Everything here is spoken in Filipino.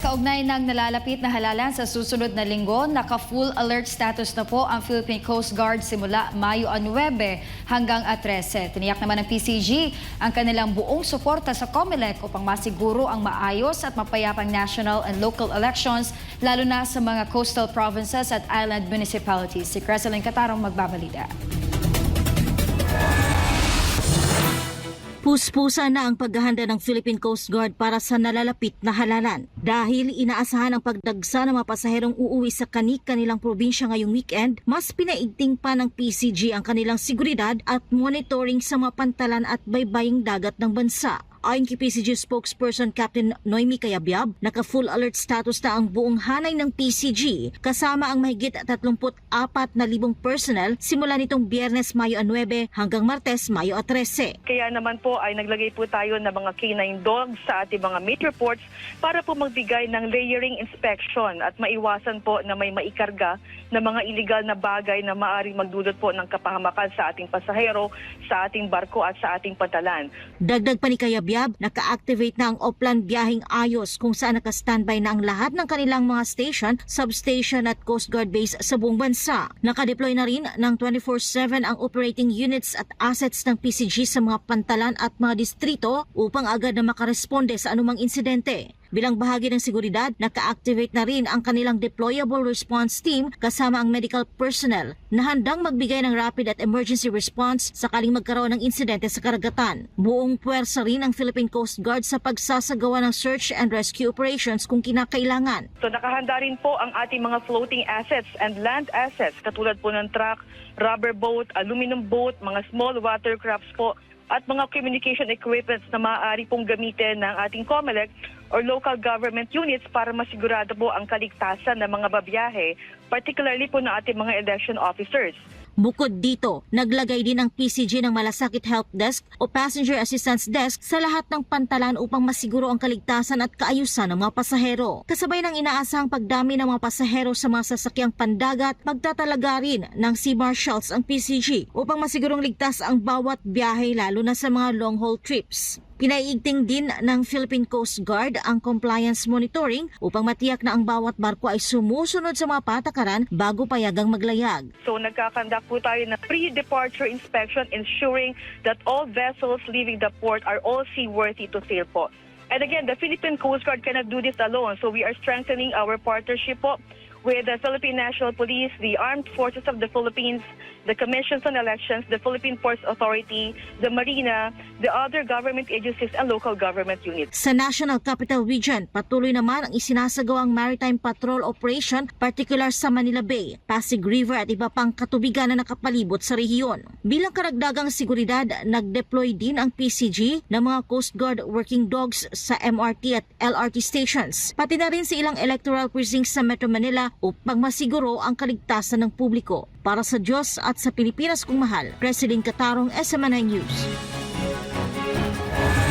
Kaugnay ng nalalapit na halalan sa susunod na linggo, naka-full alert status na po ang Philippine Coast Guard simula Mayo 9 hanggang 13. Tiniyak naman ng PCG ang kanilang buong suporta sa COMELEC upang masiguro ang maayos at mapayapang national and local elections, lalo na sa mga coastal provinces at island municipalities. Si Creseline Catarong magbabalita. Puspusa na ang paghahanda ng Philippine Coast Guard para sa nalalapit na halalan. Dahil inaasahan ang pagdagsa ng mga pasaherong uuwi sa kanilang probinsya ngayong weekend, mas pinaigting pa ng PCG ang kanilang seguridad at monitoring sa mga pantalan at baybaying dagat ng bansa. Ayon kay PCG spokesperson Captain Noemi Cayabyab, naka-full alert status na ang buong hanay ng PCG kasama ang mahigit 34,000 personnel simula nitong Biyernes Mayo 9 hanggang Martes Mayo 13. Kaya naman po ay naglagay po tayo ng mga canine dogs sa ating mga meet reports para po magbigay ng layering inspection at maiwasan po na may maikarga na mga illegal na bagay na maaaring magdulot po ng kapahamakan sa ating pasahero, sa ating barko at sa ating pantalan. Dagdag pa ni Cayabyab, naka-activate na ang Oplan Biyaheng Ayos kung saan naka-standby na ang lahat ng kanilang mga station, substation at Coast Guard base sa buong bansa. Naka-deploy na rin ng 24/7 ang operating units at assets ng PCG sa mga pantalan at mga distrito upang agad na makaresponde sa anumang insidente. Bilang bahagi ng seguridad, naka-activate na rin ang kanilang deployable response team kasama ang medical personnel na handang magbigay ng rapid at emergency response sakaling magkaroon ng insidente sa karagatan. Buong puwersa rin ang Philippine Coast Guard sa pagsasagawa ng search and rescue operations kung kinakailangan. So nakahanda rin po ang ating mga floating assets and land assets katulad po ng truck, rubber boat, aluminum boat, mga small watercrafts po at mga communication equipments na maaari pong gamitin ng ating COMELEC or local government units para masigurado po ang kaligtasan ng mga babiyahe, particularly po ng ating mga election officers. Bukod dito, naglagay din ang PCG ng Malasakit Help Desk o Passenger Assistance Desk sa lahat ng pantalan upang masiguro ang kaligtasan at kaayusan ng mga pasahero. Kasabay ng inaasahang pagdami ng mga pasahero sa mga sasakyang pandagat, magtatalaga rin ng Sea Marshals ang PCG upang masigurong ligtas ang bawat biyahe lalo na sa mga long-haul trips. Pinaiigting din ng Philippine Coast Guard ang compliance monitoring upang matiyak na ang bawat barko ay sumusunod sa mga patakaran bago payagang maglayag. So nagkakandak po tayo ng pre-departure inspection ensuring that all vessels leaving the port are all seaworthy to sail po. And again, the Philippine Coast Guard cannot do this alone. So we are strengthening our partnership po with the Philippine National Police, the Armed Forces of the Philippines, the Commissions on Elections, the Philippine Ports Authority, the Marina, the other government agencies and local government units. Sa National Capital Region, patuloy naman ang isinasagawang maritime patrol operation, particular sa Manila Bay, Pasig River at iba pang katubigan na nakapalibot sa rehiyon. Bilang karagdagang seguridad, nag-deploy din ang PCG ng mga Coast Guard working dogs sa MRT at LRT stations, pati na rin sa ilang electoral precincts sa Metro Manila upang masiguro ang kaligtasan ng publiko. Para sa Diyos at sa Pilipinas kong mahal, Creseline Catarong, SMNI News.